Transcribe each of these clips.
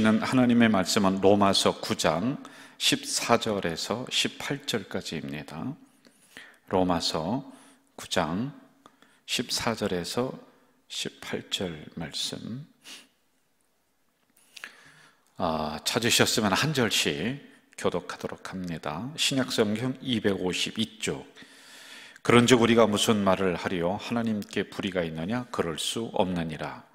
하나님의 말씀은 로마서 9장 14절에서 18절까지입니다. 로마서 9장 14절에서 18절 말씀. 찾으셨으면 한 절씩 교독하도록 합니다. 신약성경 252쪽. 그런즉 우리가 무슨 말을 하리요? 하나님께 불의가 있느냐? 그럴 수 없느니라.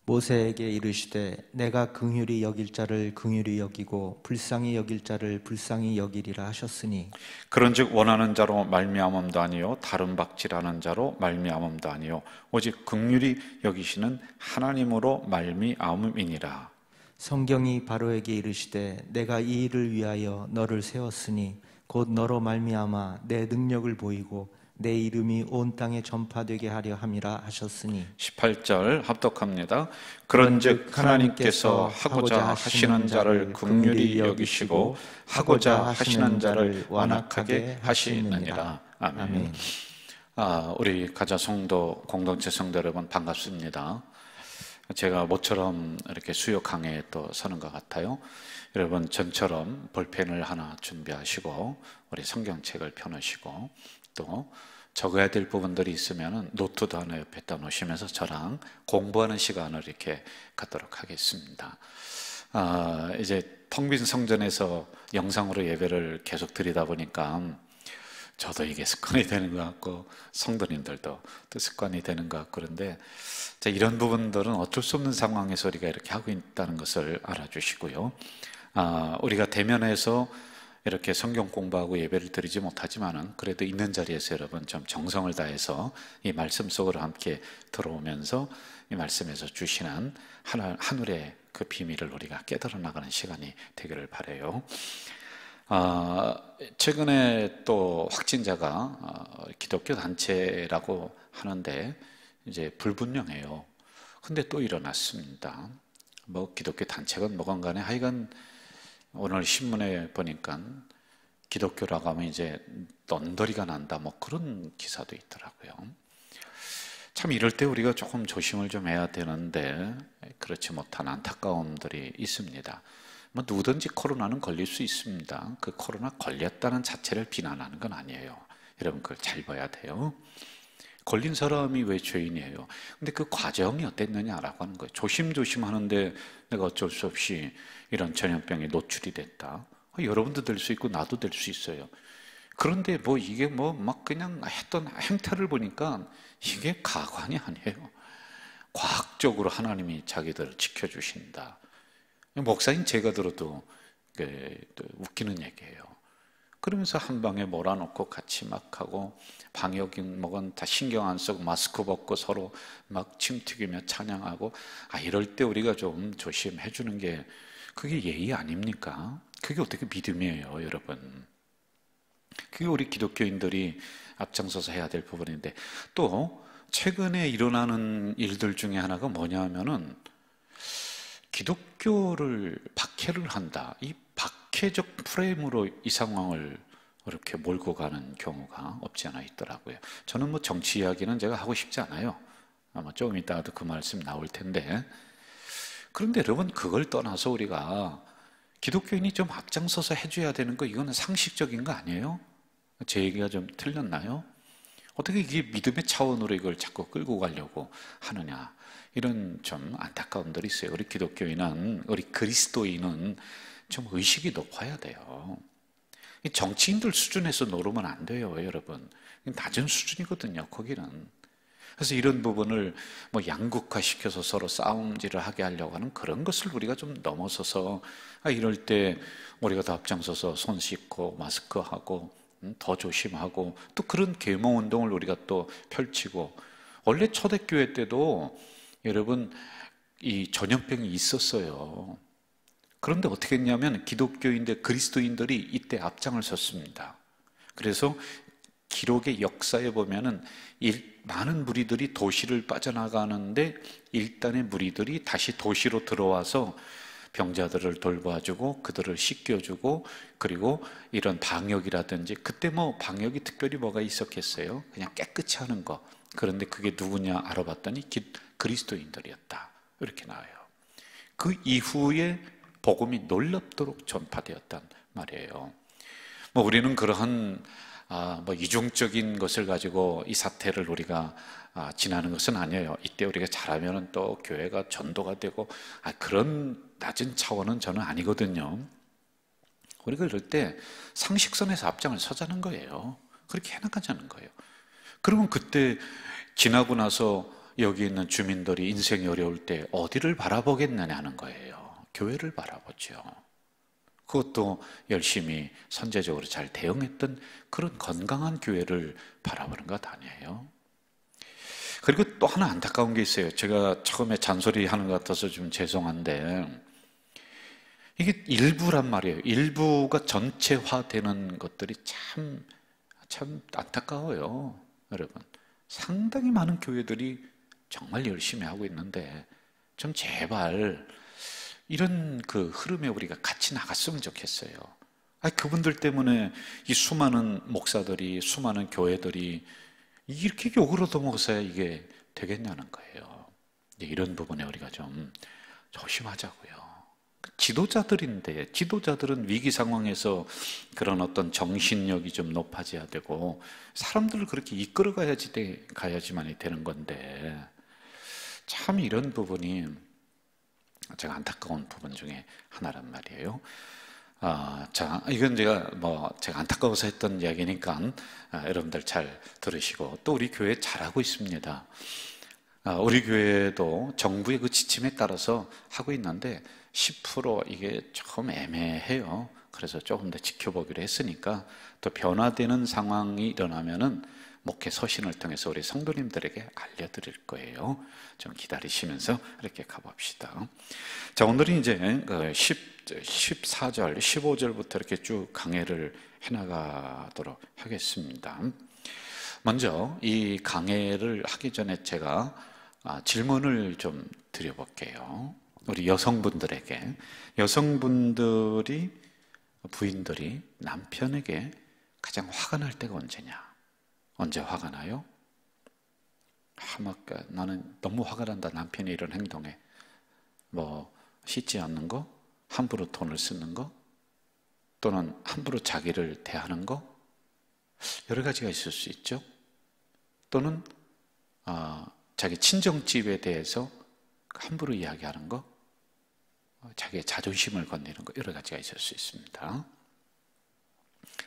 모세에게 이르시되 내가 긍휼히 여길 자를 긍휼히 여기고 불쌍히 여길 자를 불쌍히 여기리라 하셨으니, 그런즉 원하는 자로 말미암음도 아니요 다른 박질하는 자로 말미암음도 아니요 오직 긍휼히 여기시는 하나님으로 말미암음이니라. 성경이 바로에게 이르시되 내가 이 일을 위하여 너를 세웠으니 곧 너로 말미암아 내 능력을 보이고 내 이름이 온 땅에 전파되게 하려 함이라 하셨으니. 18절 합독합니다. 그런즉 하나님께서 하고자 하시는 자를 긍휼히 여기시고 하고자 하시는 자를 완악하게 하시느니라. 아멘. 우리 가자 성도 공동체 성도 여러분 반갑습니다. 제가 모처럼 이렇게 수요 강의에 또 서는 것 같아요. 여러분 전처럼 볼펜을 하나 준비하시고 우리 성경책을 펴놓으시고 또 적어야 될 부분들이 있으면 노트도 하나 옆에다 놓으시면서 저랑 공부하는 시간을 이렇게 갖도록 하겠습니다. 이제 텅 빈 성전에서 영상으로 예배를 계속 드리다 보니까 저도 이게 습관이 되는 것 같고 성도님들도 또 습관이 되는 것 같고, 그런데 이런 부분들은 어쩔 수 없는 상황에서 우리가 이렇게 하고 있다는 것을 알아주시고요. 우리가 대면해서 이렇게 성경 공부하고 예배를 드리지 못하지만은 그래도 있는 자리에서 여러분 좀 정성을 다해서 이 말씀 속으로 함께 들어오면서 이 말씀에서 주시는 하늘의 그 비밀을 우리가 깨달아 나가는 시간이 되기를 바라요. 최근에 또 확진자가 기독교 단체라고 하는데 이제 불분명해요. 근데 또 일어났습니다. 뭐 기독교 단체건 뭐건 간에 하여간 오늘 신문에 보니까 기독교라고 하면 이제 넌더리가 난다 뭐 그런 기사도 있더라고요. 참 이럴 때 우리가 조금 조심을 좀 해야 되는데 그렇지 못한 안타까움들이 있습니다. 뭐 누구든지 코로나는 걸릴 수 있습니다. 그 코로나 걸렸다는 자체를 비난하는 건 아니에요. 여러분 그걸 잘 봐야 돼요. 걸린 사람이 왜 죄인이에요? 근데 그 과정이 어땠느냐라고 하는 거예요. 조심조심 하는데 내가 어쩔 수 없이 이런 전염병에 노출이 됐다. 여러분도 될 수 있고 나도 될 수 있어요. 그런데 뭐 이게 뭐 막 그냥 했던 행태를 보니까 이게 가관이 아니에요. 과학적으로 하나님이 자기들을 지켜주신다. 목사님 제가 들어도 웃기는 얘기예요. 그러면서 한 방에 몰아놓고 같이 막 하고 방역인 뭐건 다 신경 안 쓰고 마스크 벗고 서로 막 침 튀기며 찬양하고 이럴 때 우리가 좀 조심해 주는 게 그게 예의 아닙니까? 그게 어떻게 믿음이에요, 여러분? 그게 우리 기독교인들이 앞장서서 해야 될 부분인데, 또 최근에 일어나는 일들 중에 하나가 뭐냐 하면은 기독교를 박해를 한다. 이 박해적 프레임으로 이 상황을 이렇게 몰고 가는 경우가 없지 않아 있더라고요. 저는 뭐 정치 이야기는 제가 하고 싶지 않아요. 아마 조금 이따가도 그 말씀 나올 텐데, 그런데 여러분 그걸 떠나서 우리가 기독교인이 좀 앞장서서 해줘야 되는 거, 이거는 상식적인 거 아니에요? 제 얘기가 좀 틀렸나요? 어떻게 이게 믿음의 차원으로 이걸 자꾸 끌고 가려고 하느냐, 이런 좀 안타까움들이 있어요. 우리 기독교인은, 우리 그리스도인은 좀 의식이 높아야 돼요. 정치인들 수준에서 노르면 안 돼요, 여러분. 낮은 수준이거든요, 거기는. 그래서 이런 부분을 뭐 양극화시켜서 서로 싸움질을 하게 하려고 하는 그런 것을 우리가 좀 넘어서서 이럴 때 우리가 더 앞장서서 손 씻고 마스크하고 더 조심하고 또 그런 계몽 운동을 우리가 또 펼치고, 원래 초대교회 때도 여러분 이 전염병이 있었어요. 그런데 어떻게 했냐면 기독교인들, 그리스도인들이 이때 앞장을 섰습니다. 그래서 기록의 역사에 보면은 많은 무리들이 도시를 빠져나가는데 일단의 무리들이 다시 도시로 들어와서 병자들을 돌봐주고 그들을 씻겨주고, 그리고 이런 방역이라든지, 그때 뭐 방역이 특별히 뭐가 있었겠어요? 그냥 깨끗이 하는 거. 그런데 그게 누구냐 알아봤더니 그리스도인들이었다, 이렇게 나와요. 그 이후에 복음이 놀랍도록 전파되었단 말이에요. 뭐 우리는 그러한 뭐 이중적인 것을 가지고 이 사태를 우리가 지나는 것은 아니에요. 이때 우리가 잘하면 또 교회가 전도가 되고 그런 낮은 차원은 저는 아니거든요. 우리가 이럴 때 상식선에서 앞장을 서자는 거예요. 그렇게 해나가자는 거예요. 그러면 그때 지나고 나서 여기 있는 주민들이 인생이 어려울 때 어디를 바라보겠느냐 하는 거예요. 교회를 바라보죠. 그것도 열심히 선제적으로 잘 대응했던 그런 건강한 교회를 바라보는 것 아니에요. 그리고 또 하나 안타까운 게 있어요. 제가 처음에 잔소리하는 것 같아서 좀 죄송한데 이게 일부란 말이에요. 일부가 전체화되는 것들이 참 안타까워요. 여러분, 상당히 많은 교회들이 정말 열심히 하고 있는데 좀 제발 이런 그 흐름에 우리가 같이 나갔으면 좋겠어요. 그분들 때문에 이 수많은 목사들이, 수많은 교회들이 이렇게 욕을 얻어먹어서야 이게 되겠냐는 거예요. 이런 부분에 우리가 좀 조심하자고요. 지도자들인데, 지도자들은 위기 상황에서 그런 어떤 정신력이 좀 높아져야 되고 사람들을 그렇게 이끌어 가야지만이 되는 건데 참 이런 부분이 제가 안타까운 부분 중에 하나란 말이에요. 자, 이건 제가 안타까워서 했던 이야기니까 여러분들 잘 들으시고, 또 우리 교회 잘하고 있습니다. 우리 교회도 정부의 그 지침에 따라서 하고 있는데 10% 이게 조금 애매해요. 그래서 조금 더 지켜보기로 했으니까 또 변화되는 상황이 일어나면은 목회 서신을 통해서 우리 성도님들에게 알려드릴 거예요. 좀 기다리시면서 이렇게 가봅시다. 자, 오늘은 이제 14절, 15절부터 이렇게 쭉 강해를 해나가도록 하겠습니다. 먼저 이 강해를 하기 전에 제가 질문을 좀 드려볼게요. 우리 여성분들에게. 부인들이 남편에게 가장 화가 날 때가 언제냐? 언제 화가 나요? 나는 너무 화가 난다. 남편이 이런 행동에. 씻지 않는 거, 함부로 돈을 쓰는 거, 또는 함부로 자기를 대하는 거, 여러 가지가 있을 수 있죠. 또는 자기 친정집에 대해서 함부로 이야기하는 거, 자기의 자존심을 건드리는 거, 여러 가지가 있을 수 있습니다.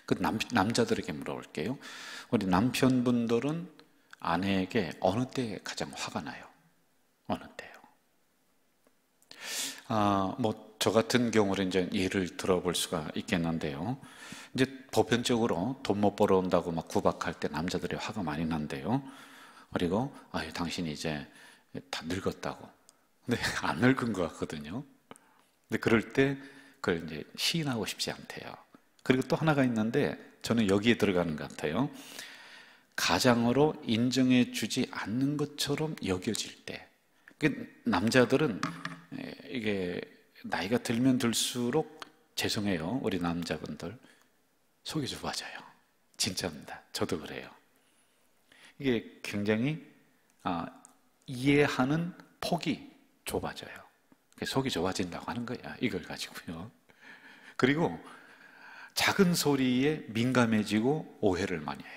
그 남자들에게 물어볼게요. 우리 남편분들은 아내에게 어느 때 가장 화가 나요? 어느 때요? 저 같은 경우는 이제 예를 들어볼 수가 있겠는데요. 이제 보편적으로 돈 못 벌어온다고 막 구박할 때 남자들이 화가 많이 난대요. 그리고 당신이 이제 다 늙었다고. 근데 안 늙은 것 같거든요. 근데 그럴 때 그걸 이제 시인하고 싶지 않대요. 그리고 또 하나가 있는데 저는 여기에 들어가는 것 같아요. 가장으로 인정해 주지 않는 것처럼 여겨질 때. 남자들은 이게 나이가 들면 들수록 죄송해요. 우리 남자분들 속이 좁아져요. 진짜입니다. 저도 그래요. 이게 굉장히 이해하는 폭이 좁아져요. 속이 좁아진다고 하는 거야. 이걸 가지고요. 그리고 작은 소리에 민감해지고 오해를 많이 해요.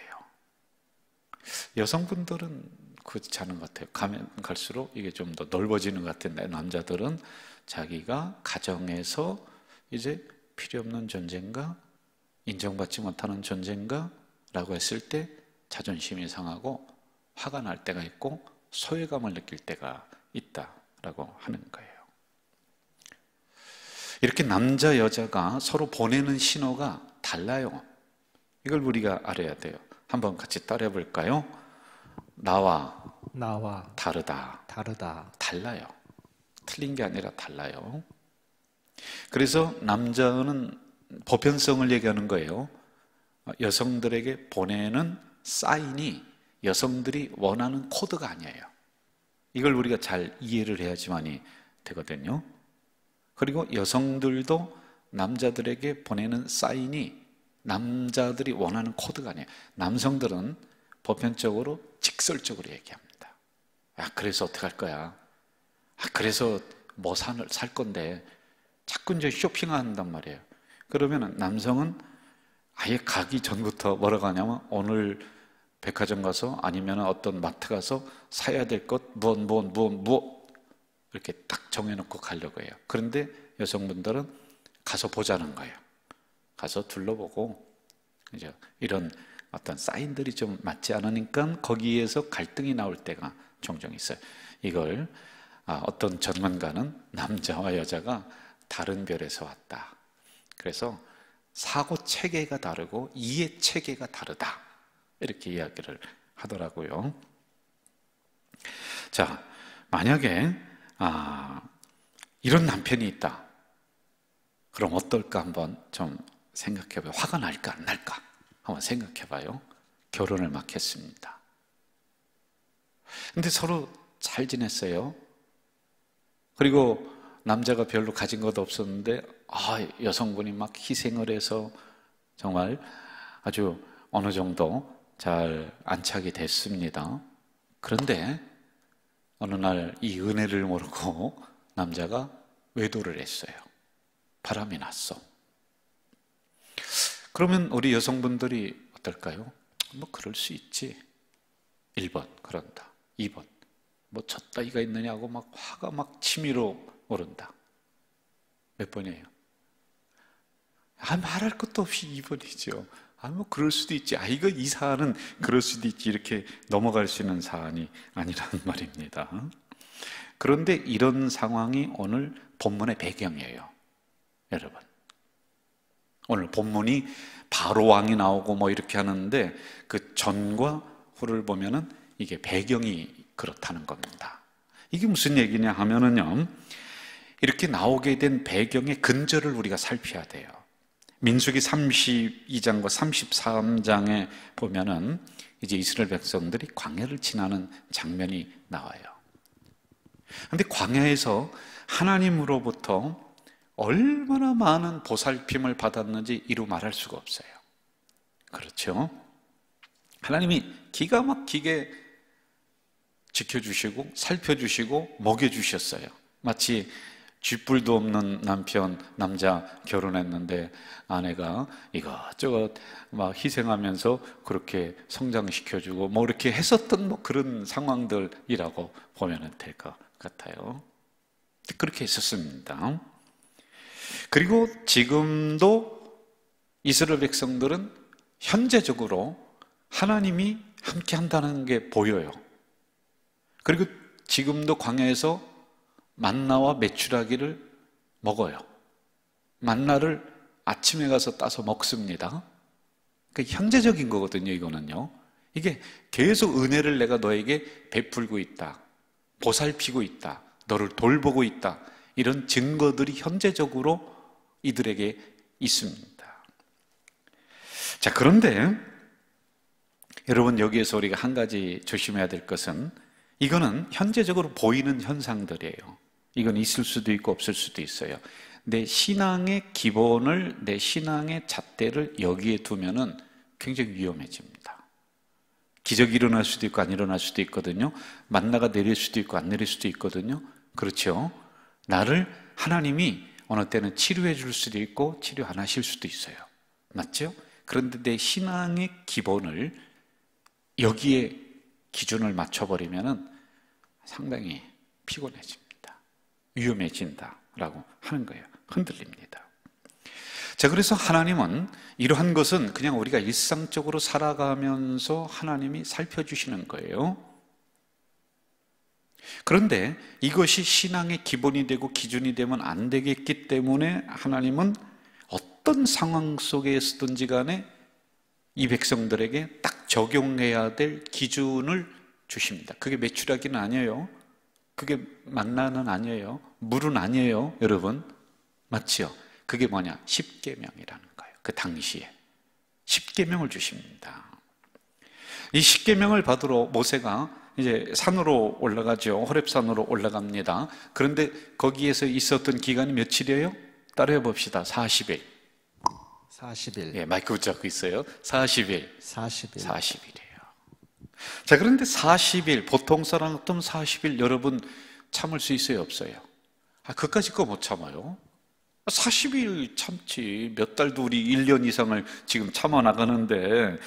여성분들은 그렇지 않은 것 같아요. 가면 갈수록 이게 좀 더 넓어지는 것 같은데 남자들은 자기가 가정에서 이제 필요 없는 존재인가, 인정받지 못하는 존재인가 라고 했을 때 자존심이 상하고 화가 날 때가 있고 소외감을 느낄 때가 있다라고 하는 거예요. 이렇게 남자 여자가 서로 보내는 신호가 달라요. 이걸 우리가 알아야 돼요. 한번 같이 따라해 볼까요? 나와 다르다. 달라요. 틀린 게 아니라 달라요. 그래서 남자는 보편성을 얘기하는 거예요. 여성들에게 보내는 사인이 여성들이 원하는 코드가 아니에요. 이걸 우리가 잘 이해를 해야지만이 되거든요. 그리고 여성들도 남자들에게 보내는 사인이 남자들이 원하는 코드가 아니에요. 남성들은 보편적으로 직설적으로 얘기합니다. 그래서 어떻게 할 거야? 그래서 뭐 살 건데 자꾸 이제 쇼핑한단 말이에요. 그러면 남성은 아예 가기 전부터 뭐라고 하냐면 오늘 백화점 가서 아니면 어떤 마트 가서 사야 될 것 무엇 이렇게 딱 정해놓고 가려고 해요. 그런데 여성분들은 가서 보자는 거예요. 가서 둘러보고 이제 이런 어떤 사인들이 좀 맞지 않으니까 거기에서 갈등이 나올 때가 종종 있어요. 이걸 어떤 전문가는 남자와 여자가 다른 별에서 왔다. 그래서 사고 체계가 다르고 이해 체계가 다르다. 이렇게 이야기를 하더라고요. 자, 만약에 이런 남편이 있다. 그럼 어떨까 한번 좀 생각해봐요. 화가 날까 안 날까 한번 생각해봐요. 결혼을 막 했습니다. 근데 서로 잘 지냈어요. 그리고 남자가 별로 가진 것도 없었는데 여성분이 막 희생을 해서 정말 아주 어느 정도 잘 안착이 됐습니다. 그런데 어느 날 이 은혜를 모르고 남자가 외도를 했어요. 바람이 났어. 그러면 우리 여성분들이 어떨까요? 뭐 그럴 수 있지. 1번 그런다. 2번 뭐 저 따위가 있느냐고 막 화가 막 치밀어 오른다. 몇 번이에요? 말할 것도 없이 2번이죠. 뭐 그럴 수도 있지. 이거 이 사안은 그럴 수도 있지. 이렇게 넘어갈 수 있는 사안이 아니라는 말입니다. 그런데 이런 상황이 오늘 본문의 배경이에요. 여러분, 오늘 본문이 바로 왕이 나오고 뭐 이렇게 하는데 그 전과 후를 보면은 이게 배경이 그렇다는 겁니다. 이게 무슨 얘기냐 하면은요, 이렇게 나오게 된 배경의 근저를 우리가 살펴야 돼요. 민수기 32장과 33장에 보면은 이제 이스라엘 백성들이 광야를 지나는 장면이 나와요. 근데 광야에서 하나님으로부터 얼마나 많은 보살핌을 받았는지 이루 말할 수가 없어요. 그렇죠? 하나님이 기가 막히게 지켜주시고 살펴주시고 먹여주셨어요. 마치 쥐뿔도 없는 남자 결혼했는데 아내가 이것저것 막 희생하면서 그렇게 성장시켜주고 뭐 이렇게 했었던 뭐 그런 상황들이라고 보면 될 것 같아요. 그렇게 했었습니다. 그리고 지금도 이스라엘 백성들은 현재적으로 하나님이 함께 한다는 게 보여요. 그리고 지금도 광야에서 만나와 메추라기를 먹어요. 만나를 아침에 가서 따서 먹습니다. 그러니까 현재적인 거거든요, 이거는요. 이게 계속 은혜를 내가 너에게 베풀고 있다. 보살피고 있다. 너를 돌보고 있다. 이런 증거들이 현재적으로 이들에게 있습니다. 자, 그런데 여러분, 여기에서 우리가 한 가지 조심해야 될 것은 이거는 현재적으로 보이는 현상들이에요. 이건 있을 수도 있고 없을 수도 있어요. 내 신앙의 기본을, 내 신앙의 잣대를 여기에 두면은 굉장히 위험해집니다. 기적이 일어날 수도 있고 안 일어날 수도 있거든요. 만나가 내릴 수도 있고 안 내릴 수도 있거든요. 그렇죠? 나를 하나님이 어느 때는 치료해 줄 수도 있고 치료 안 하실 수도 있어요. 맞죠? 그런데 내 신앙의 기본을 여기에 기준을 맞춰버리면은 상당히 피곤해집니다. 위험해진다라고 하는 거예요. 흔들립니다. 자, 그래서 하나님은 이러한 것은 그냥 우리가 일상적으로 살아가면서 하나님이 살펴주시는 거예요. 그런데 이것이 신앙의 기본이 되고 기준이 되면 안 되겠기 때문에 하나님은 어떤 상황 속에서든지 간에 이 백성들에게 딱 적용해야 될 기준을 주십니다. 그게 메추라기는 아니에요. 그게 만나는 아니에요. 물은 아니에요. 여러분, 맞지요? 그게 뭐냐? 십계명이라는 거예요. 그 당시에 십계명을 주십니다. 이 십계명을 받으러 모세가 이제 산으로 올라가죠. 호렙산으로 올라갑니다. 그런데 거기에서 있었던 기간이 며칠이에요? 따라해 봅시다. 40일. 40일. 예, 마이크 붙잡고 있어요. 40일. 40일이에요. 자, 그런데 40일, 보통 사람 같으면 40일 여러분 참을 수 있어요, 없어요? 그까짓 거 못 참아요. 40일 참지 몇 달도 우리 1년 이상을 지금 참아 나가는데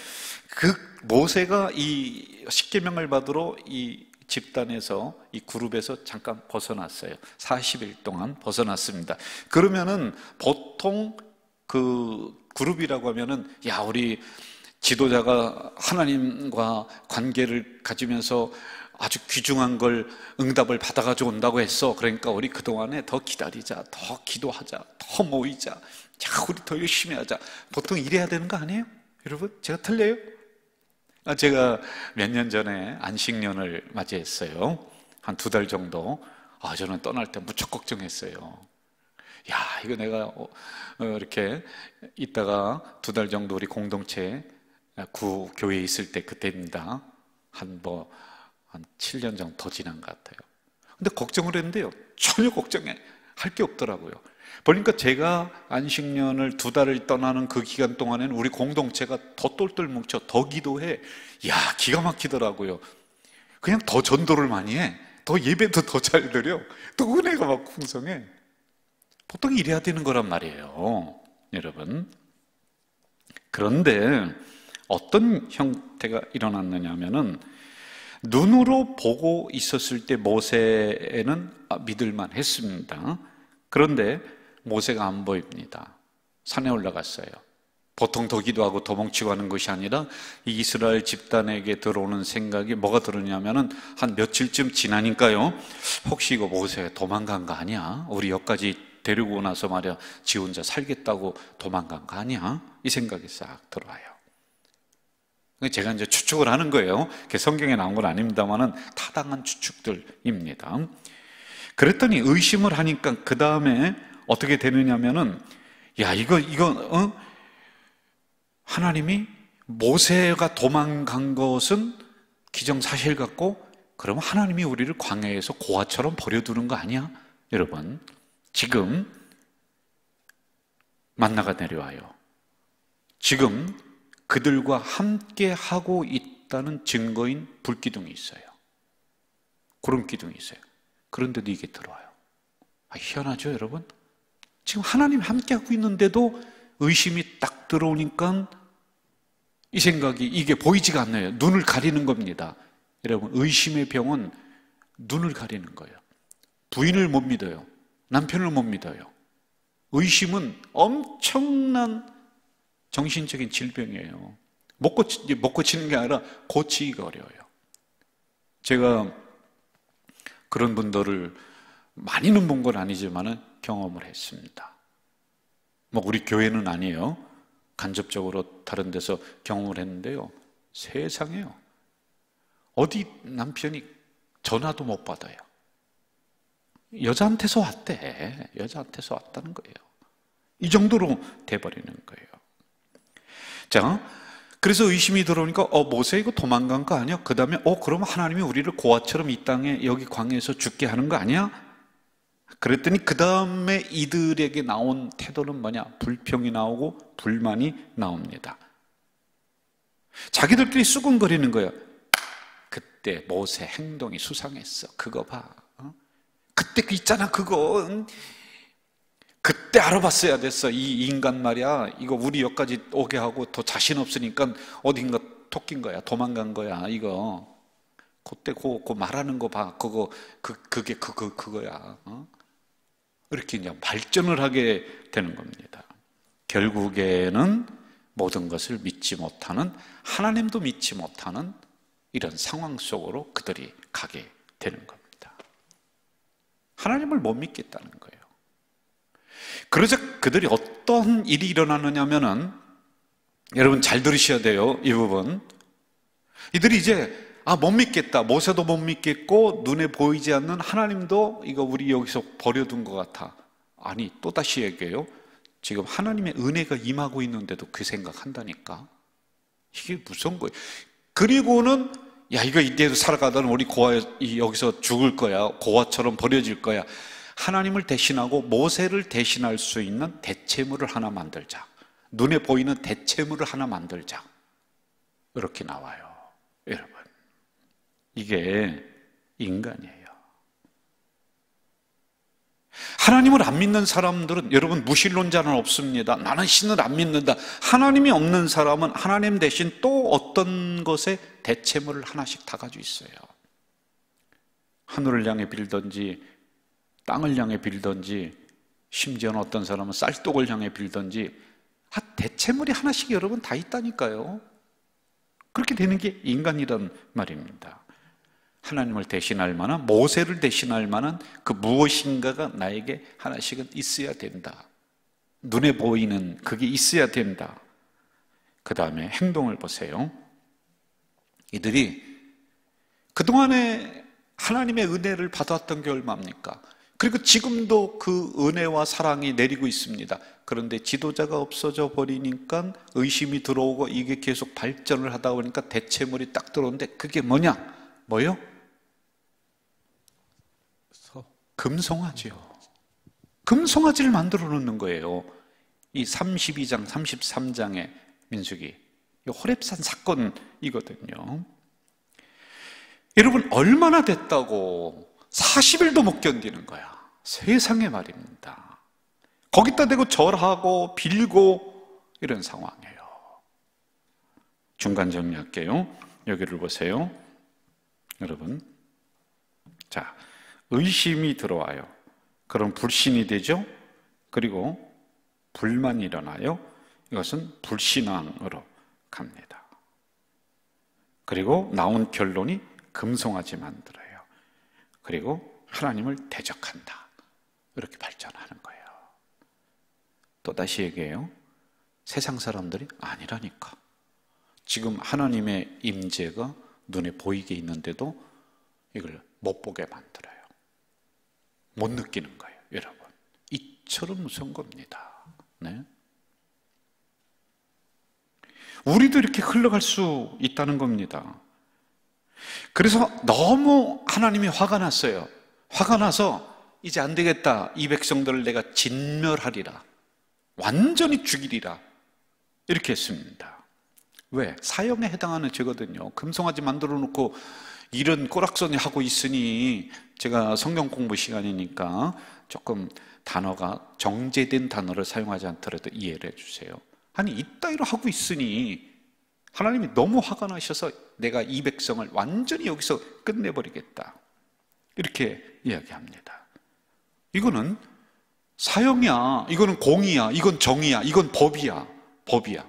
그 모세가 이 십계명을 받으러 이 집단에서 이 그룹에서 잠깐 벗어났어요. 40일 동안 벗어났습니다. 그러면은 보통 그 그룹이라고 하면은 야 우리 지도자가 하나님과 관계를 가지면서 아주 귀중한 걸 응답을 받아가지고 온다고 했어. 그러니까 우리 그동안에 더 기다리자, 더 기도하자, 더 모이자, 야 우리 더 열심히 하자. 보통 이래야 되는 거 아니에요? 여러분 제가 틀려요? 제가 몇 년 전에 안식년을 맞이했어요. 한 2달 정도. 저는 떠날 때 무척 걱정했어요. 야 이거 내가 이렇게 있다가 2달 정도 우리 공동체 교회에 있을 때 그때입니다. 한 7년 정도 더 지난 것 같아요. 근데 걱정을 했는데요, 전혀 걱정할 게 없더라고요. 보니까 제가 안식년을 2달을 떠나는 그 기간 동안에는 우리 공동체가 더 똘똘 뭉쳐 더 기도해. 야 기가 막히더라고요. 그냥 더 전도를 많이 해. 더 예배도 더 잘 드려. 또 은혜가 막 풍성해. 보통 이래야 되는 거란 말이에요, 여러분. 그런데 어떤 형태가 일어났느냐 하면은 눈으로 보고 있었을 때 모세는 믿을만 했습니다. 그런데 모세가 안 보입니다. 산에 올라갔어요. 보통 더 기도하고 도망치고 하는 것이 아니라 이 이스라엘 집단에게 들어오는 생각이 뭐가 들었냐면은 한 며칠쯤 지나니까요, 혹시 이거 모세 도망간 거 아니야? 우리 여기까지 데리고 나서 말이야 지 혼자 살겠다고 도망간 거 아니야? 이 생각이 싹 들어와요. 제가 이제 추측을 하는 거예요. 성경에 나온 건 아닙니다만은 타당한 추측들입니다. 그랬더니 의심을 하니까 그 다음에 어떻게 되느냐면은 야 이거 하나님이 모세가 도망간 것은 기정사실 같고, 그러면 하나님이 우리를 광야에서 고아처럼 버려두는 거 아니야? 여러분 지금 만나가 내려와요. 지금 그들과 함께 하고 있다는 증거인 불기둥이 있어요. 구름기둥이 있어요. 그런데도 이게 들어와요. 희한하죠, 여러분? 지금 하나님 함께 하고 있는데도 의심이 딱 들어오니까 이 생각이, 이게 보이지가 않아요. 눈을 가리는 겁니다. 여러분, 의심의 병은 눈을 가리는 거예요. 부인을 못 믿어요. 남편을 못 믿어요. 의심은 엄청난 정신적인 질병이에요. 못 고치는 게 아니라 고치기가 어려워요. 제가 그런 분들을 많이는 본 건 아니지만 경험을 했습니다. 우리 교회는 아니에요. 간접적으로 다른 데서 경험을 했는데요, 세상에요, 어디 남편이 전화도 못 받아요. 여자한테서 왔대. 여자한테서 왔다는 거예요. 이 정도로 돼버리는 거예요. 자, 그래서 의심이 들어오니까 모세 이거 도망간 거 아니야? 그 다음에 그럼 하나님이 우리를 고아처럼 이 땅에 여기 광야에서 죽게 하는 거 아니야? 그랬더니 그 다음에 이들에게 나온 태도는 뭐냐? 불평이 나오고 불만이 나옵니다. 자기들끼리 수군거리는 거예요. 그때 모세 행동이 수상했어. 그거 봐. 그때 그 있잖아, 그거. 그때 알아봤어야 됐어. 이 인간 말이야, 이거 우리 여기까지 오게 하고 더 자신 없으니까 어딘가 토낀 거야, 도망간 거야. 이거 그때 그 말하는 거 봐. 그게 그거야. 이렇게 이제 발전을 하게 되는 겁니다. 결국에는 모든 것을 믿지 못하는, 하나님도 믿지 못하는 이런 상황 속으로 그들이 가게 되는 겁니다. 하나님을 못 믿겠다는 거예요. 그러자 그들이 어떤 일이 일어나느냐 하면은, 여러분 잘 들으셔야 돼요, 이 부분. 이들이 이제 못 믿겠다. 모세도 못 믿겠고 눈에 보이지 않는 하나님도 이거 우리 여기서 버려둔 것 같아. 아니, 또다시 얘기해요. 지금 하나님의 은혜가 임하고 있는데도 그 생각한다니까. 이게 무서운 거예요. 그리고는 야, 이거 이때도 살아가던 우리 여기서 죽을 거야. 고아처럼 버려질 거야. 하나님을 대신하고 모세를 대신할 수 있는 대체물을 하나 만들자. 눈에 보이는 대체물을 하나 만들자. 이렇게 나와요, 여러분. 이게 인간이에요. 하나님을 안 믿는 사람들은, 여러분, 무신론자는 없습니다. 나는 신을 안 믿는다. 하나님이 없는 사람은 하나님 대신 또 어떤 것에 대체물을 하나씩 다 가지고 있어요. 하늘을 향해 빌든지 땅을 향해 빌든지, 심지어는 어떤 사람은 쌀독을 향해 빌든지, 대체물이 하나씩 여러분 다 있다니까요. 그렇게 되는 게 인간이란 말입니다. 하나님을 대신할 만한, 모세를 대신할 만한 그 무엇인가가 나에게 하나씩은 있어야 된다. 눈에 보이는 그게 있어야 된다. 그 다음에 행동을 보세요. 이들이 그동안에 하나님의 은혜를 받았던 게 얼마입니까? 그리고 지금도 그 은혜와 사랑이 내리고 있습니다. 그런데 지도자가 없어져 버리니까 의심이 들어오고 이게 계속 발전을 하다 보니까 대체물이 딱 들어오는데 그게 뭐냐? 뭐요? 금송아지요. 금송아지를 만들어 놓는 거예요. 이 32장, 33장의 민수기, 호렙산 사건이거든요. 여러분, 얼마나 됐다고 40일도 못 견디는 거야. 세상에 말입니다. 거기다 대고 절하고 빌고 이런 상황이에요. 중간 정리할게요. 여기를 보세요. 여러분, 자, 의심이 들어와요. 그럼 불신이 되죠. 그리고 불만이 일어나요. 이것은 불신앙으로 갑니다. 그리고 나온 결론이 금송아지 만들어요. 그리고 하나님을 대적한다. 이렇게 발전하는 거예요. 또다시 얘기해요. 세상 사람들이 아니라니까. 지금 하나님의 임재가 눈에 보이게 있는데도 이걸 못 보게 만들어요. 못 느끼는 거예요, 여러분. 이처럼 무서운 겁니다. 네? 우리도 이렇게 흘러갈 수 있다는 겁니다. 그래서 너무 하나님이 화가 났어요. 화가 나서 이제 안 되겠다. 이 백성들을 내가 진멸하리라. 완전히 죽이리라. 이렇게 했습니다. 왜? 사형에 해당하는 죄거든요. 금송아지 만들어 놓고 이런 꼬락서니 하고 있으니, 제가 성경 공부 시간이니까 조금 단어가 정제된 단어를 사용하지 않더라도 이해를 해주세요. 아니, 이따위로 하고 있으니 하나님이 너무 화가 나셔서 내가 이 백성을 완전히 여기서 끝내버리겠다. 이렇게 이야기합니다. 이거는 사형이야. 이거는 공의야. 이건 정의야. 이건 법이야. 법이야.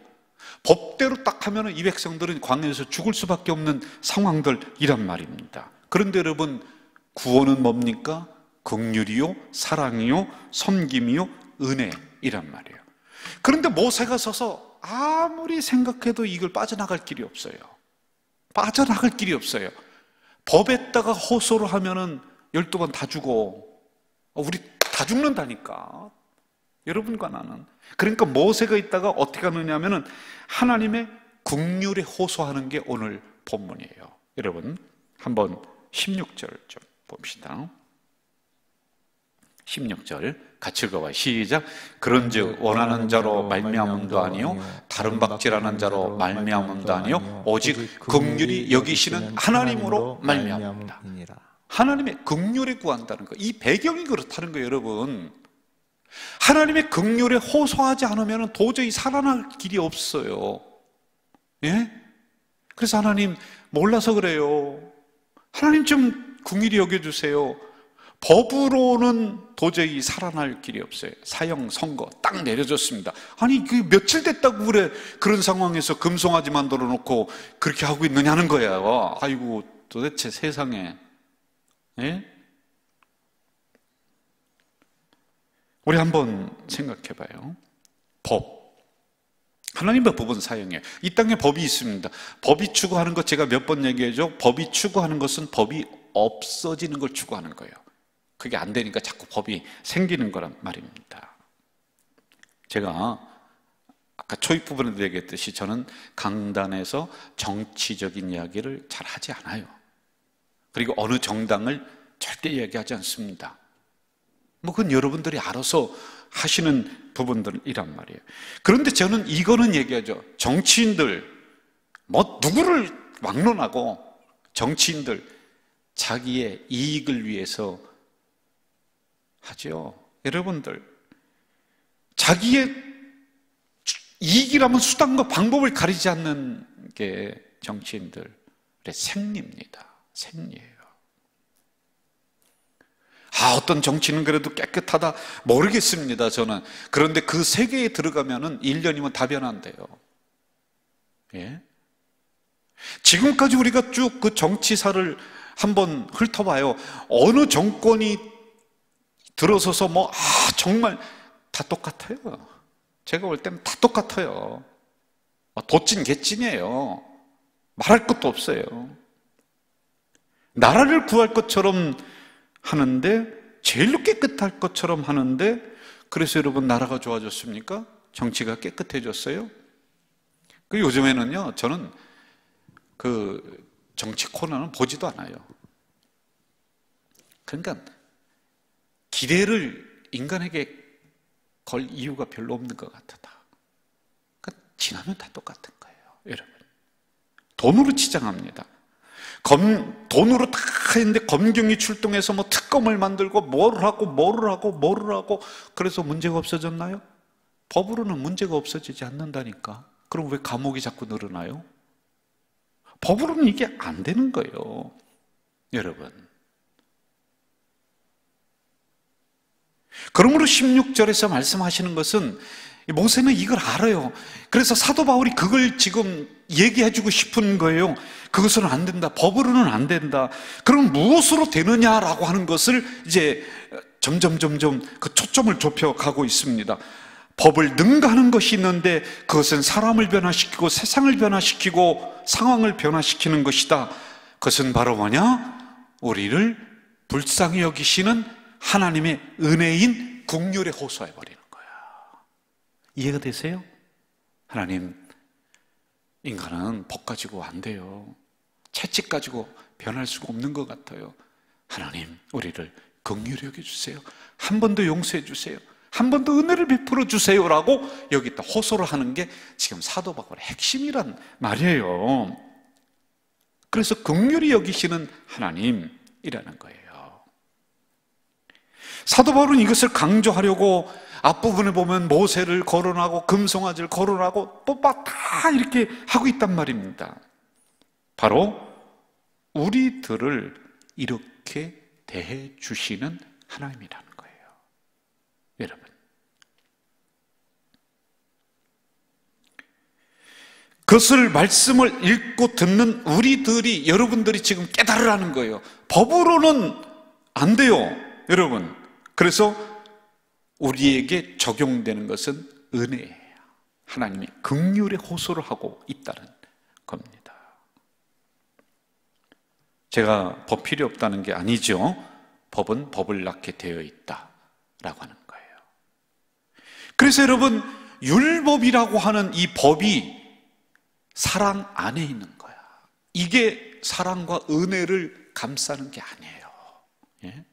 법대로 딱 하면 이 백성들은 광야에서 죽을 수밖에 없는 상황들이란 말입니다. 그런데 여러분, 구원은 뭡니까? 긍휼이요, 사랑이요, 섬김이요, 은혜이란 말이에요. 그런데 모세가 서서 아무리 생각해도 이걸 빠져나갈 길이 없어요. 빠져나갈 길이 없어요. 법에다가 호소를 하면은 12번 다 죽어. 우리 다 죽는다니까. 여러분과 나는. 그러니까 모세가 있다가 어떻게 하느냐 하면은 하나님의 긍휼에 호소하는 게 오늘 본문이에요. 여러분, 한번 16절 좀 봅시다. 16절 같이 읽어봐요. 시작. 그런즉 원하는 자로 말미암음도 아니요 다른 박질하는 자로 말미암음도 아니요 오직 긍휼히 여기시는 하나님으로 말미암음이다. 하나님의 긍휼에 구한다는 거. 이 배경이 그렇다는 거예요, 여러분. 하나님의 긍휼에 호소하지 않으면 도저히 살아날 길이 없어요. 예? 그래서 하나님 몰라서 그래요. 하나님 좀 긍휼히 여겨주세요. 법으로는 도저히 살아날 길이 없어요. 사형 선고 딱 내려졌습니다. 아니, 그 며칠 됐다고 그래. 그런 상황에서 금송아지 만들어 놓고 그렇게 하고 있느냐는 거야. 아이고, 도대체 세상에. 예? 우리 한번 생각해 봐요. 법. 하나님의 법은 사형이에요. 이 땅에 법이 있습니다. 법이 추구하는 것 제가 몇 번 얘기해줘. 법이 추구하는 것은 법이 없어지는 걸 추구하는 거예요. 그게 안 되니까 자꾸 법이 생기는 거란 말입니다. 제가 아까 초입 부분에도 얘기했듯이 저는 강단에서 정치적인 이야기를 잘 하지 않아요. 그리고 어느 정당을 절대 얘기하지 않습니다. 뭐 그건 여러분들이 알아서 하시는 부분들이란 말이에요. 그런데 저는 이거는 얘기하죠. 정치인들 뭐 누구를 막론하고 정치인들 자기의 이익을 위해서 하죠. 여러분들, 자기의 이익이라면 수단과 방법을 가리지 않는 게 정치인들의 생리입니다. 생리예요. 어떤 정치는 그래도 깨끗하다 모르겠습니다, 저는. 그런데 그 세계에 들어가면은 1년이면 다 변한대요. 예? 지금까지 우리가 쭉 그 정치사를 한번 훑어봐요. 어느 정권이 들어서서 정말 다 똑같아요. 제가 볼 때는 다 똑같아요. 도찐 개찐이에요. 말할 것도 없어요. 나라를 구할 것처럼 하는데, 제일로 깨끗할 것처럼 하는데, 그래서 여러분 나라가 좋아졌습니까? 정치가 깨끗해졌어요? 요즘에는요, 저는 그 정치 코너는 보지도 않아요. 그러니까 기대를 인간에게 걸 이유가 별로 없는 것 같다. 그러니까 지나면 다 똑같은 거예요, 여러분. 돈으로 치장합니다. 돈으로 다 했는데 검경이 출동해서 특검을 만들고 뭐를 하고 그래서 문제가 없어졌나요? 법으로는 문제가 없어지지 않는다니까. 그럼 왜 감옥이 자꾸 늘어나요? 법으로는 이게 안 되는 거예요, 여러분. 그러므로 16절에서 말씀하시는 것은, 모세는 이걸 알아요. 그래서 사도 바울이 그걸 지금 얘기해주고 싶은 거예요. 그것은 안 된다. 법으로는 안 된다. 그럼 무엇으로 되느냐라고 하는 것을 이제 점점 그 초점을 좁혀가고 있습니다. 법을 능가하는 것이 있는데 그것은 사람을 변화시키고 세상을 변화시키고 상황을 변화시키는 것이다. 그것은 바로 뭐냐? 우리를 불쌍히 여기시는 하나님의 은혜인 긍휼에 호소해버리는 거야. 이해가 되세요? 하나님, 인간은 법 가지고 안 돼요. 채찍 가지고 변할 수가 없는 것 같아요. 하나님, 우리를 긍휼히 여겨주세요. 한 번 더 용서해 주세요. 한 번 더 은혜를 베풀어 주세요라고 여기다 호소를 하는 게 지금 사도 바울의 핵심이란 말이에요. 그래서 긍휼히 여기시는 하나님이라는 거예요. 사도 바울은 이것을 강조하려고 앞부분에 보면 모세를 거론하고 금송아지를 거론하고 다 이렇게 하고 있단 말입니다. 바로 우리들을 이렇게 대해 주시는 하나님이라는 거예요, 여러분. 그것을 말씀을 읽고 듣는 우리들이, 여러분들이 지금 깨달으라는 거예요. 법으로는 안 돼요, 여러분. 그래서 우리에게 적용되는 것은 은혜예요. 하나님이 긍휼의 호소를 하고 있다는 겁니다. 제가 법 필요 없다는 게 아니죠. 법은 법을 낳게 되어 있다라고 하는 거예요. 그래서 여러분, 율법이라고 하는 이 법이 사랑 안에 있는 거야. 이게 사랑과 은혜를 감싸는 게 아니에요. 예?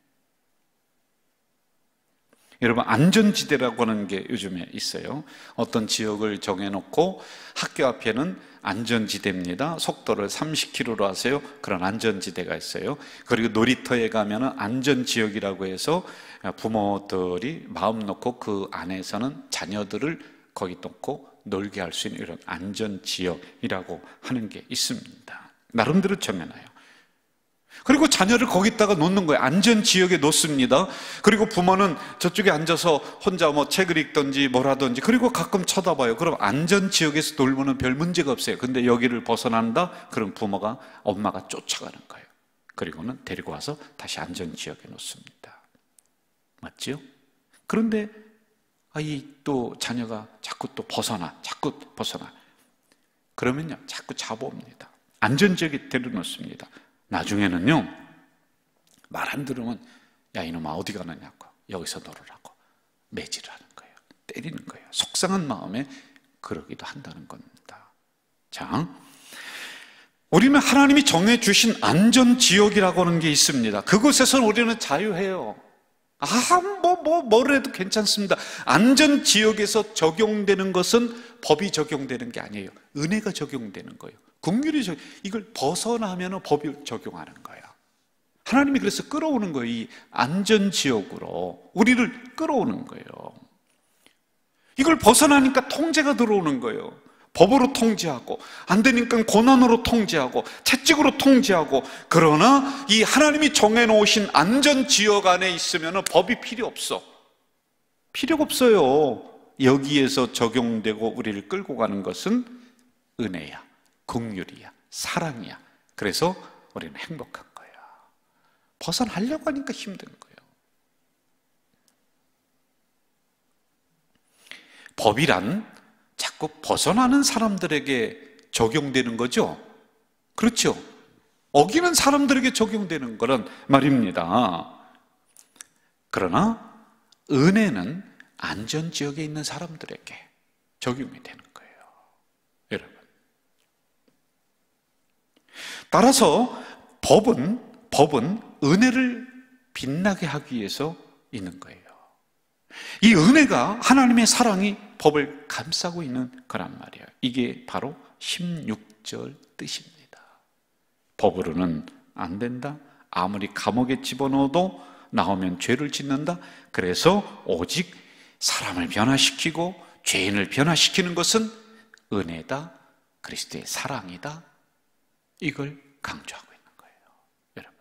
여러분, 안전지대라고 하는 게 요즘에 있어요. 어떤 지역을 정해놓고 학교 앞에는 안전지대입니다. 속도를 30km로 하세요. 그런 안전지대가 있어요. 그리고 놀이터에 가면은 안전지역이라고 해서 부모들이 마음 놓고 그 안에서는 자녀들을 거기 놓고 놀게 할 수 있는 이런 안전지역이라고 하는 게 있습니다. 나름대로 정해놔요. 그리고 자녀를 거기다가 놓는 거예요. 안전지역에 놓습니다. 그리고 부모는 저쪽에 앉아서 혼자 책을 읽든지 뭘 하든지, 그리고 가끔 쳐다봐요. 그럼 안전지역에서 놀면은 별 문제가 없어요. 근데 여기를 벗어난다? 그럼 부모가, 엄마가 쫓아가는 거예요. 그리고는 데리고 와서 다시 안전지역에 놓습니다. 맞지요? 그런데 또 자녀가 자꾸 벗어나. 그러면요, 자꾸 잡아옵니다. 안전지역에 데려놓습니다. 나중에는요, 말 안 들으면 야 이놈아 어디 가느냐고, 여기서 놀으라고 매질하는 거예요. 때리는 거예요. 속상한 마음에 그러기도 한다는 겁니다. 자, 우리는 하나님이 정해주신 안전지역이라고 하는 게 있습니다. 그곳에서 우리는 자유해요. 뭘 해도 괜찮습니다. 안전지역에서 적용되는 것은 법이 적용되는 게 아니에요. 은혜가 적용되는 거예요. 긍휼이 이걸 벗어나면 법이 적용하는 거예요. 하나님이 그래서 끌어오는 거예요. 이 안전지역으로 우리를 끌어오는 거예요. 이걸 벗어나니까 통제가 들어오는 거예요. 법으로 통제하고, 안 되니까 고난으로 통제하고, 채찍으로 통제하고. 그러나 이 하나님이 정해놓으신 안전지역 안에 있으면 법이 필요 없어. 필요가 없어요. 여기에서 적용되고 우리를 끌고 가는 것은 은혜야, 긍휼이야, 사랑이야. 그래서 우리는 행복한 거야. 벗어나려고 하니까 힘든 거예요. 법이란 자꾸 벗어나는 사람들에게 적용되는 거죠. 그렇죠. 어기는 사람들에게 적용되는 거란 말입니다. 그러나 은혜는 안전지역에 있는 사람들에게 적용이 되는 거예요. 여러분, 따라서 법은 은혜를 빛나게 하기 위해서 있는 거예요. 이 은혜가, 하나님의 사랑이 법을 감싸고 있는 거란 말이에요. 이게 바로 16절 뜻입니다. 법으로는 안 된다. 아무리 감옥에 집어넣어도 나오면 죄를 짓는다. 그래서 오직 사람을 변화시키고 죄인을 변화시키는 것은 은혜다, 그리스도의 사랑이다. 이걸 강조하고 있는 거예요. 여러분,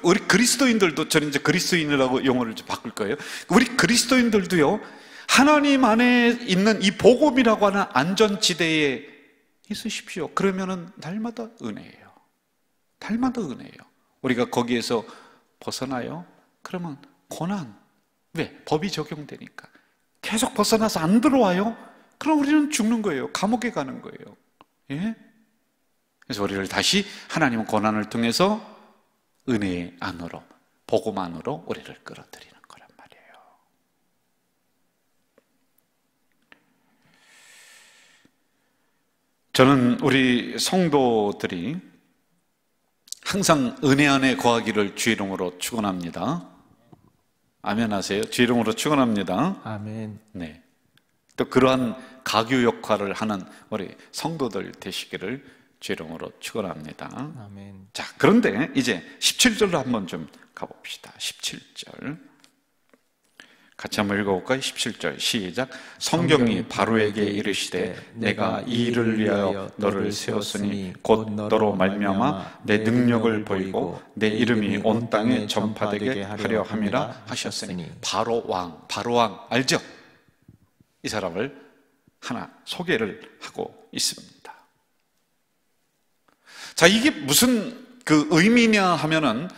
우리 그리스도인들도, 저는 이제 그리스도인이라고 용어를 좀 바꿀 거예요. 우리 그리스도인들도요, 하나님 안에 있는 이 복음이라고 하는 안전지대에 있으십시오. 그러면은 날마다 은혜예요. 날마다 은혜예요. 우리가 거기에서 벗어나요? 그러면 고난. 왜? 법이 적용되니까. 계속 벗어나서 안 들어와요? 그럼 우리는 죽는 거예요. 감옥에 가는 거예요. 예? 그래서 우리를 다시 하나님은 고난을 통해서 은혜 안으로, 복음 안으로 우리를 끌어들이는 거란 말이에요. 저는 우리 성도들이 항상 은혜 안에 거하기를 주의 이름으로 축원합니다. 아멘 하세요. 주의 이름으로 축원합니다. 아멘. 네. 또 그러한 가교 역할을 하는 우리 성도들 되시기를 주의 이름으로 축원합니다. 아멘. 자, 그런데 이제 17절로 한번 좀 가봅시다. 17절 같이 한번 읽어볼까요? 17절 시작. 성경이 바로에게 이르시되 내가 이 일을 위하여 너를 세웠으니 곧 너로 말미암아 내 능력을 보이고 내 이름이 온 땅에 전파되게 하려 함이라 하셨으니. 바로 왕 알죠? 이 사람을 하나 소개를 하고 있습니다. 자, 이게 무슨 그 의미냐 하면은,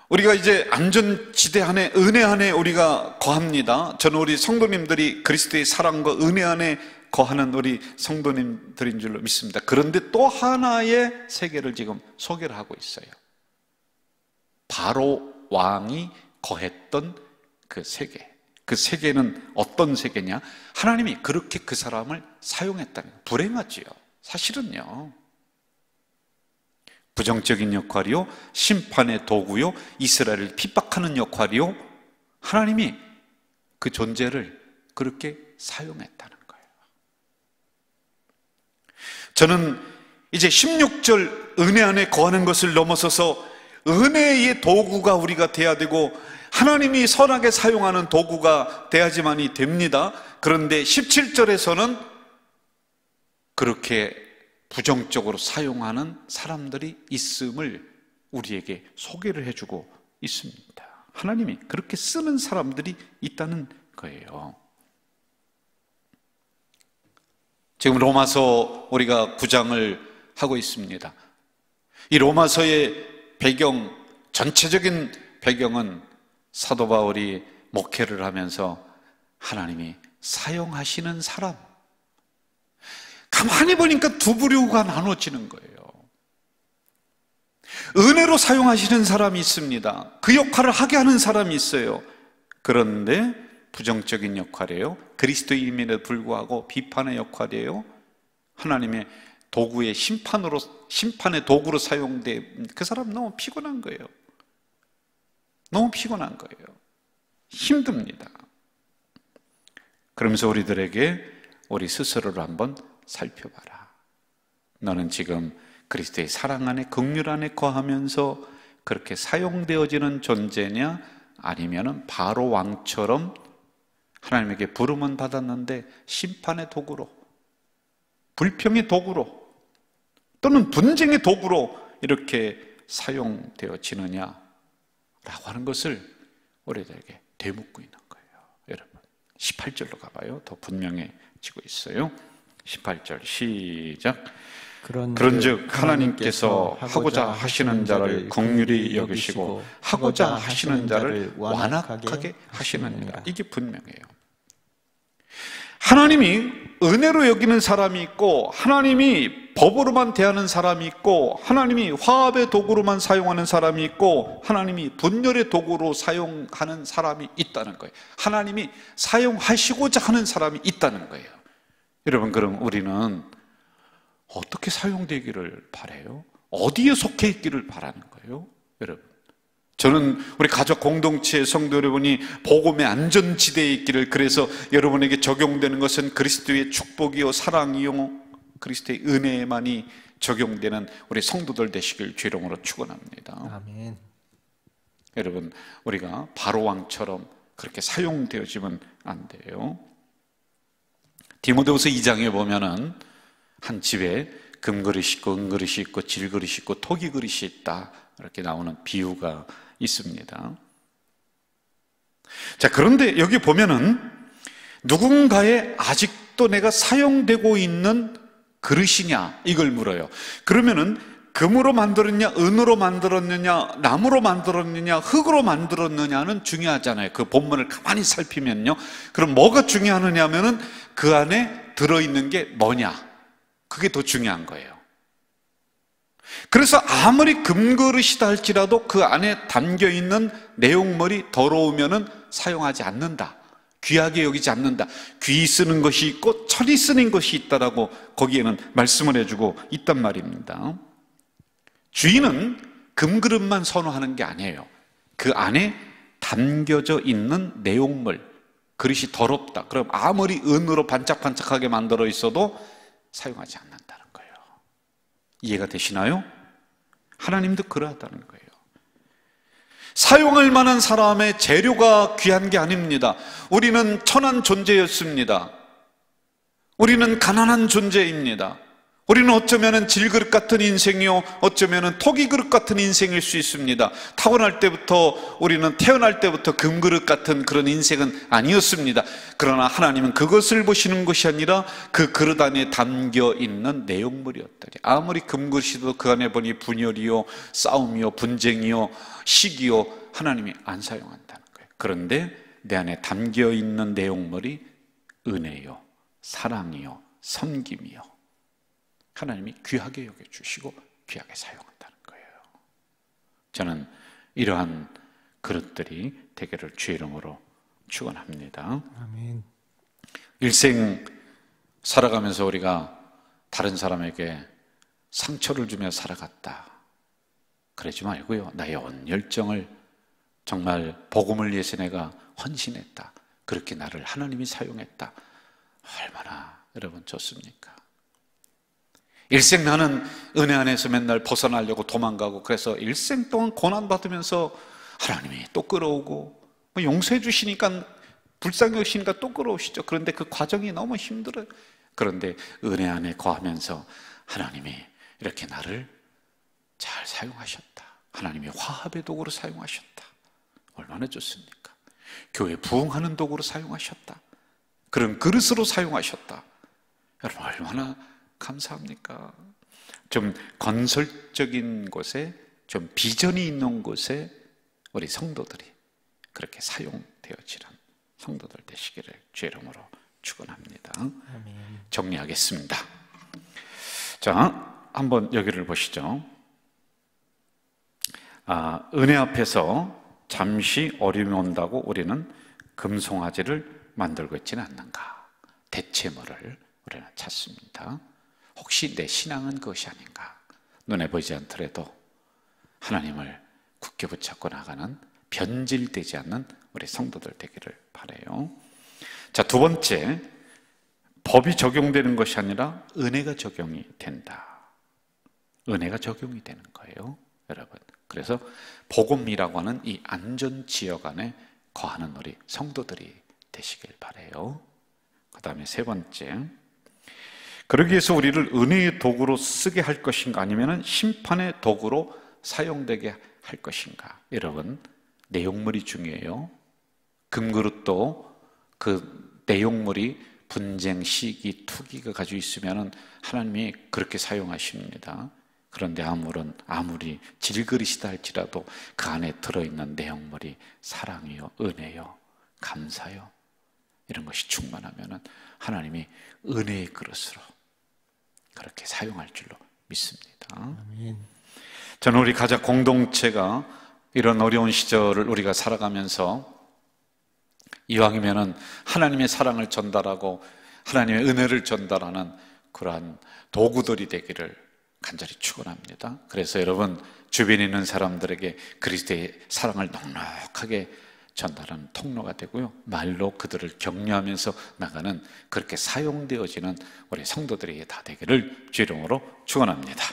우리가 이제 안전지대 안에, 은혜 안에 우리가 거합니다. 저는 우리 성도님들이 그리스도의 사랑과 은혜 안에 거하는 우리 성도님들인 줄로 믿습니다. 그런데 또 하나의 세계를 지금 소개를 하고 있어요. 바로 왕이 거했던 그 세계. 그 세계는 어떤 세계냐? 하나님이 그렇게 그 사람을 사용했다는 거예요. 불행하지요. 사실은요. 부정적인 역할이요, 심판의 도구요, 이스라엘을 핍박하는 역할이요, 하나님이 그 존재를 그렇게 사용했다는 거예요. 저는 이제 16절 은혜 안에 거하는 것을 넘어서서 은혜의 도구가 우리가 돼야 되고, 하나님이 선하게 사용하는 도구가 돼야지만이 됩니다. 그런데 17절에서는 그렇게 부정적으로 사용하는 사람들이 있음을 우리에게 소개를 해주고 있습니다. 하나님이 그렇게 쓰는 사람들이 있다는 거예요. 지금 로마서 우리가 9장을 하고 있습니다. 이 로마서의 배경, 전체적인 배경은 사도 바울이 목회를 하면서 하나님이 사용하시는 사람, 가만히 보니까 두 부류가 나눠지는 거예요. 은혜로 사용하시는 사람이 있습니다. 그 역할을 하게 하는 사람이 있어요. 그런데 부정적인 역할이에요. 그리스도인임에도 불구하고 비판의 역할이에요. 하나님의 도구의 심판의 도구로 사용돼, 그 사람 너무 피곤한 거예요. 너무 피곤한 거예요. 힘듭니다. 그러면서 우리들에게 우리 스스로를 한번 살펴봐라. 너는 지금 그리스도의 사랑 안에, 긍휼 안에 거하면서 그렇게 사용되어지는 존재냐, 아니면은 바로 왕처럼 하나님에게 부름은 받았는데 심판의 도구로, 불평의 도구로, 또는 분쟁의 도구로 이렇게 사용되어지느냐라고 하는 것을 우리들에게 되묻고 있는 거예요. 여러분 18절로 가봐요. 더 분명해지고 있어요. 18절 시작. 그런즉 하나님께서 하고자 하시는 자를 긍휼히 여기시고 하고자 하시는 자를 완악하게 하시느니라. 이게 분명해요. 하나님이 은혜로 여기는 사람이 있고, 하나님이 법으로만 대하는 사람이 있고, 하나님이 화합의 도구로만 사용하는 사람이 있고, 하나님이 분열의 도구로 사용하는 사람이 있다는 거예요. 하나님이 사용하시고자 하는 사람이 있다는 거예요. 여러분, 그럼 우리는 어떻게 사용되기를 바라요? 어디에 속해 있기를 바라는 거예요? 여러분, 저는 우리 가족 공동체의 성도 여러분이 복음의 안전지대에 있기를, 그래서 여러분에게 적용되는 것은 그리스도의 축복이요 사랑이요 그리스도의 은혜만이 적용되는 우리 성도들 되시길 주의 이름으로 축원합니다. 아멘. 여러분, 우리가 바로왕처럼 그렇게 사용되어지면 안 돼요. 디모데후서 2장에 보면은 한 집에 금그릇이 있고 은그릇이 있고 질그릇이 있고 토기그릇이 있다, 이렇게 나오는 비유가 있습니다. 자, 그런데 여기 보면은 누군가의 아직도 내가 사용되고 있는 그릇이냐, 이걸 물어요. 그러면은 금으로 만들었냐, 은으로 만들었느냐, 나무로 만들었느냐, 흙으로 만들었느냐는 중요하잖아요. 그 본문을 가만히 살피면요. 그럼 뭐가 중요하느냐 하면은 그 안에 들어있는 게 뭐냐, 그게 더 중요한 거예요. 그래서 아무리 금그릇이다 할지라도 그 안에 담겨있는 내용물이 더러우면은 사용하지 않는다, 귀하게 여기지 않는다. 귀 쓰는 것이 있고 철이 쓰는 것이 있다라고 거기에는 말씀을 해주고 있단 말입니다. 주인은 금그릇만 선호하는 게 아니에요. 그 안에 담겨져 있는 내용물, 그릇이 더럽다, 그럼 아무리 은으로 반짝반짝하게 만들어 있어도 사용하지 않는다는 거예요. 이해가 되시나요? 하나님도 그러하다는 거예요. 사용할 만한 사람의 재료가 귀한 게 아닙니다. 우리는 천한 존재였습니다. 우리는 가난한 존재입니다. 우리는 어쩌면 질그릇 같은 인생이요, 어쩌면 토기그릇 같은 인생일 수 있습니다. 타고날 때부터, 우리는 태어날 때부터 금그릇 같은 그런 인생은 아니었습니다. 그러나 하나님은 그것을 보시는 것이 아니라 그 그릇 안에 담겨 있는 내용물이었다니. 아무리 금그릇이도 그 안에 보니 분열이요, 싸움이요, 분쟁이요, 시기요, 하나님이 안 사용한다는 거예요. 그런데 내 안에 담겨 있는 내용물이 은혜요, 사랑이요, 섬김이요, 하나님이 귀하게 여겨주시고 귀하게 사용한다는 거예요. 저는 이러한 그릇들이 되기를 주의 이름으로 축원합니다. 아멘. 일생 살아가면서 우리가 다른 사람에게 상처를 주며 살아갔다, 그러지 말고요, 나의 온 열정을 정말 복음을 위해서 내가 헌신했다, 그렇게 나를 하나님이 사용했다, 얼마나 여러분 좋습니까? 일생 나는 은혜 안에서 맨날 벗어나려고 도망가고, 그래서 일생 동안 고난받으면서 하나님이 또 끌어오고, 용서해 주시니까, 불쌍히 여기시니까 또 끌어오시죠. 그런데 그 과정이 너무 힘들어요. 그런데 은혜 안에 거하면서 하나님이 이렇게 나를 잘 사용하셨다, 하나님이 화합의 도구로 사용하셨다, 얼마나 좋습니까? 교회 부흥하는 도구로 사용하셨다, 그런 그릇으로 사용하셨다, 여러분 얼마나 감사합니까? 좀 건설적인 곳에, 좀 비전이 있는 곳에 우리 성도들이 그렇게 사용되어지는 성도들 되시기를 주의 이름으로 축원합니다. 정리하겠습니다. 자, 한번 여기를 보시죠. 은혜 앞에서 잠시 어려움이 온다고 우리는 금송아지를 만들고 있지는 않는가? 대체물을 우리는 찾습니다. 혹시 내 신앙은 그것이 아닌가? 눈에 보이지 않더라도 하나님을 굳게 붙잡고 나가는, 변질되지 않는 우리 성도들 되기를 바라요. 자, 두 번째, 법이 적용되는 것이 아니라 은혜가 적용이 된다. 은혜가 적용이 되는 거예요, 여러분. 그래서 복음이라고 하는 이 안전지역 안에 거하는 우리 성도들이 되시길 바라요. 그 다음에 세 번째, 그러기 위해서 우리를 은혜의 도구로 쓰게 할 것인가, 아니면 심판의 도구로 사용되게 할 것인가. 여러분, 내용물이 중요해요. 금그릇도 그 내용물이 분쟁, 시기, 투기가 가지고 있으면 하나님이 그렇게 사용하십니다. 그런데 아무리 질그릇이다 할지라도 그 안에 들어있는 내용물이 사랑이요, 은혜요, 감사요, 이런 것이 충만하면 하나님이 은혜의 그릇으로 그렇게 사용할 줄로 믿습니다. 아멘. 저는 우리 가족 공동체가 이런 어려운 시절을 우리가 살아가면서 이왕이면은 하나님의 사랑을 전달하고 하나님의 은혜를 전달하는 그러한 도구들이 되기를 간절히 축원합니다. 그래서 여러분, 주변에 있는 사람들에게 그리스도의 사랑을 넉넉하게 전달하는 통로가 되고요, 말로 그들을 격려하면서 나가는 그렇게 사용되어지는 우리 성도들에게 다 되기를 주의 이름으로 축원합니다.